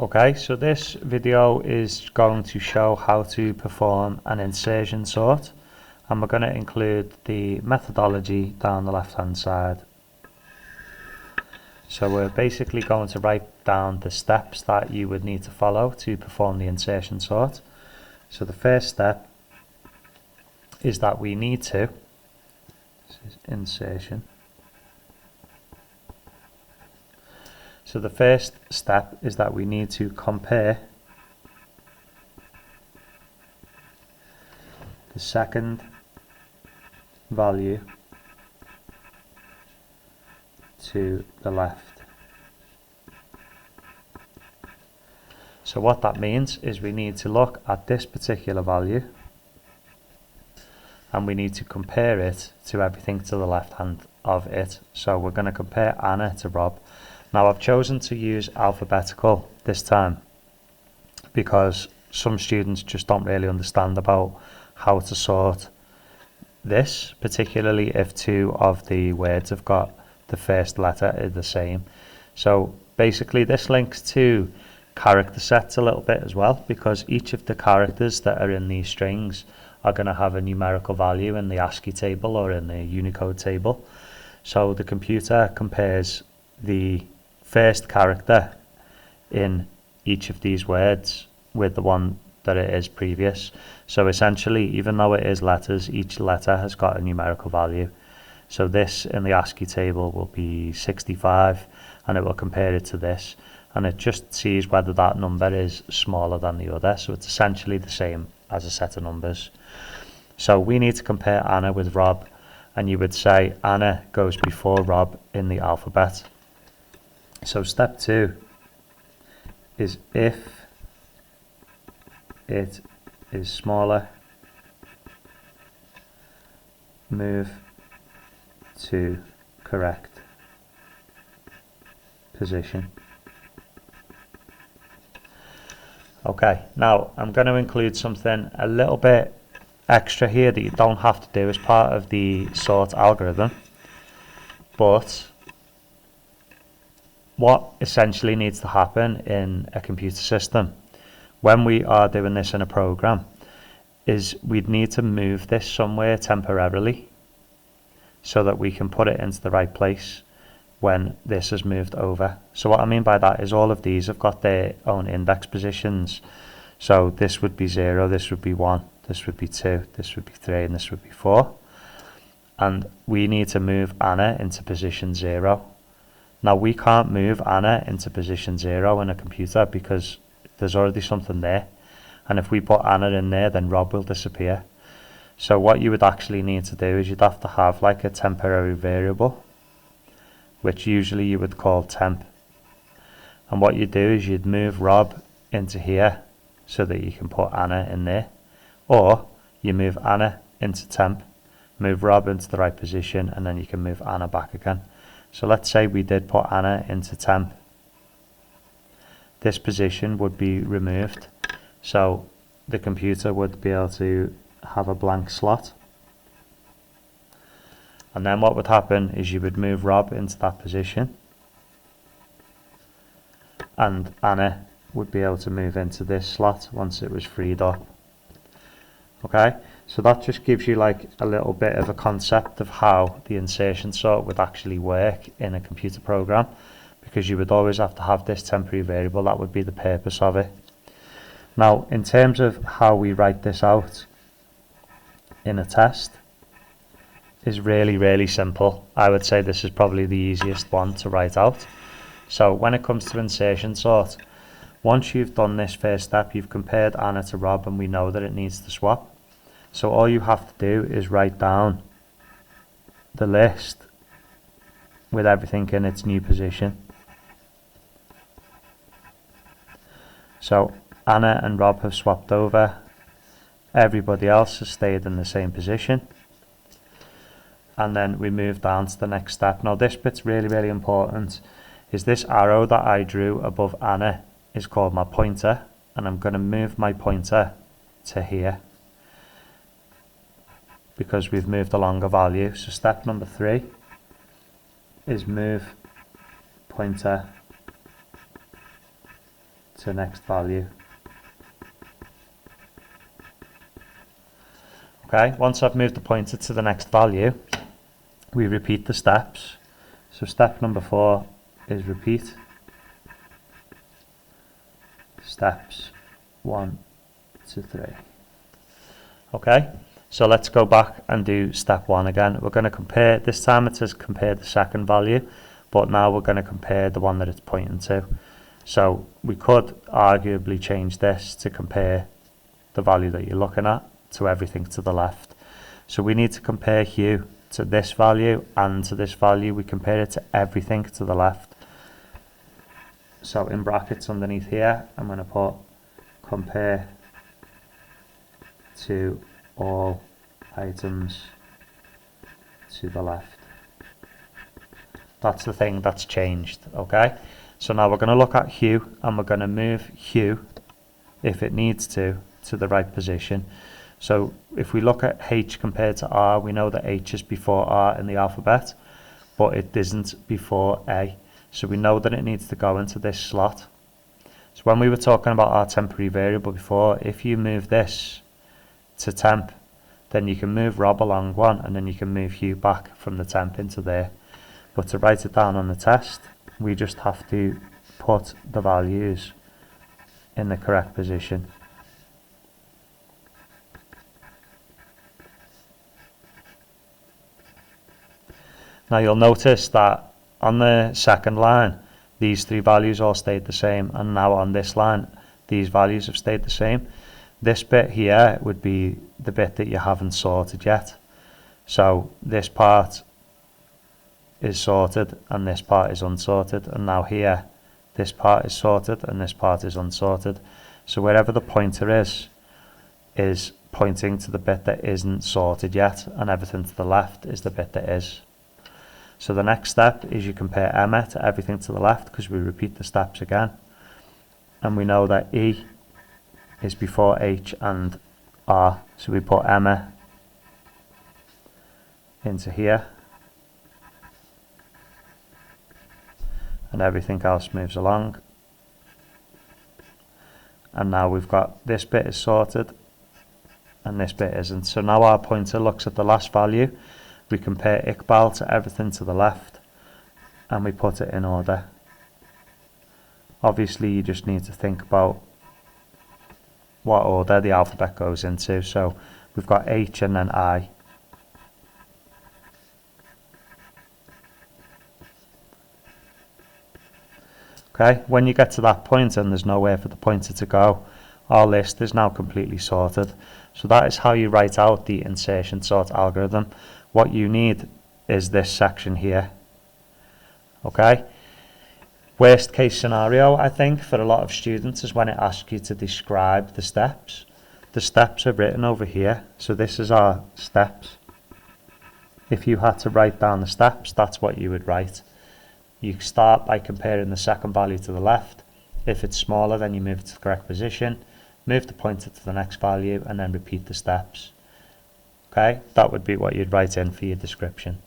Okay, so this video is going to show how to perform an insertion sort, and we're going to include the methodology down the left hand side. So we're basically going to write down the steps that you would need to follow to perform the insertion sort. So the first step is that we need to, this is insertion. So the first step is that we need to compare the second value to the left. So what that means is we need to look at this particular value and we need to compare it to everything to the left hand of it. So we're going to compare Anna to Rob. Now I've chosen to use alphabetical this time because some students just don't really understand about how to sort this, particularly if two of the words have got the first letter is the same. So basically this links to character sets a little bit as well, because each of the characters that are in these strings are going to have a numerical value in the ASCII table or in the Unicode table. So the computer compares the first character in each of these words with the one that it is previous. So essentially, even though it is letters, each letter has got a numerical value. So this in the ASCII table will be 65 and it will compare it to this, and it just sees whether that number is smaller than the other. So it's essentially the same as a set of numbers. So we need to compare Anna with Rob, and you would say Anna goes before Rob in the alphabet. So step 2 is if it is smaller, move to correct position. Okay, now I'm going to include something a little bit extra here that you don't have to do as part of the sort algorithm, but what essentially needs to happen in a computer system when we are doing this in a program is we'd need to move this somewhere temporarily so that we can put it into the right place when this is moved over. So what I mean by that is all of these have got their own index positions. So this would be 0, this would be 1, this would be 2, this would be 3, and this would be 4. And we need to move Anna into position 0. Now we can't move Anna into position 0 in a computer because there's already something there. And if we put Anna in there, then Rob will disappear. So what you would actually need to do is you'd have to have like a temporary variable, which usually you would call temp. And what you do is you'd move Rob into here so that you can put Anna in there. Or you move Anna into temp, move Rob into the right position, and then you can move Anna back again. So let's say we did put Anna into temp. This position would be removed. So the computer would be able to have a blank slot. And then what would happen is you would move Rob into that position, and Anna would be able to move into this slot once it was freed up. Okay, so that just gives you like a little bit of a concept of how the insertion sort would actually work in a computer program, because you would always have to have this temporary variable. That would be the purpose of it. Now in terms of how we write this out in a test is really simple. I would say this is probably the easiest one to write out. So when it comes to insertion sort, once you've done this first step, you've compared Anna to Rob and we know that it needs to swap. So all you have to do is write down the list with everything in its new position. So Anna and Rob have swapped over. Everybody else has stayed in the same position. And then we move down to the next step. Now this bit's really important, is this arrow that I drew above Anna is called my pointer, and I'm going to move my pointer to here because we've moved along a value. So step number 3 is move pointer to next value. Okay, once I've moved the pointer to the next value, we repeat the steps. So step number 4 is repeat steps 1 to 3. Okay, so let's go back and do step 1 again. We're going to compare, this time it says compare the second value, but now we're going to compare the one that it's pointing to. So we could arguably change this to compare the value that you're looking at to everything to the left. So we need to compare hue to this value and to this value. We compare it to everything to the left. So in brackets underneath here, I'm going to put compare to all items to the left. That's the thing that's changed. Okay, so now we're going to look at hue, and we're going to move hue, if it needs to the right position. So if we look at H compared to R, we know that H is before R in the alphabet, but it isn't before A. So we know that it needs to go into this slot. So when we were talking about our temporary variable before, if you move this to temp, then you can move Rob along one, and then you can move Hugh back from the temp into there. But to write it down on the test, we just have to put the values in the correct position. Now you'll notice that on the second line, these 3 values all stayed the same, and now on this line, these values have stayed the same. This bit here would be the bit that you haven't sorted yet. So this part is sorted and this part is unsorted, and now here, this part is sorted and this part is unsorted. So wherever the pointer is pointing to the bit that isn't sorted yet, and everything to the left is the bit that is. So the next step is you compare Emma to everything to the left, because we repeat the steps again. And we know that E is before H and R. So we put Emma into here. And everything else moves along. And now we've got this bit is sorted and this bit isn't. So now our pointer looks at the last value. We compare Iqbal to everything to the left, and we put it in order. Obviously you just need to think about what order the alphabet goes into. So we've got H and then I. Okay, when you get to that point and there's nowhere for the pointer to go, our list is now completely sorted. So that is how you write out the insertion sort algorithm. What you need is this section here. Okay, worst case scenario, I think, for a lot of students is when it asks you to describe the steps. The steps are written over here, so this is our steps. If you had to write down the steps, that's what you would write. You start by comparing the second value to the left. If it's smaller, then you move it to the correct position, move the pointer to the next value, and then repeat the steps. Okay, that would be what you'd write in for your description.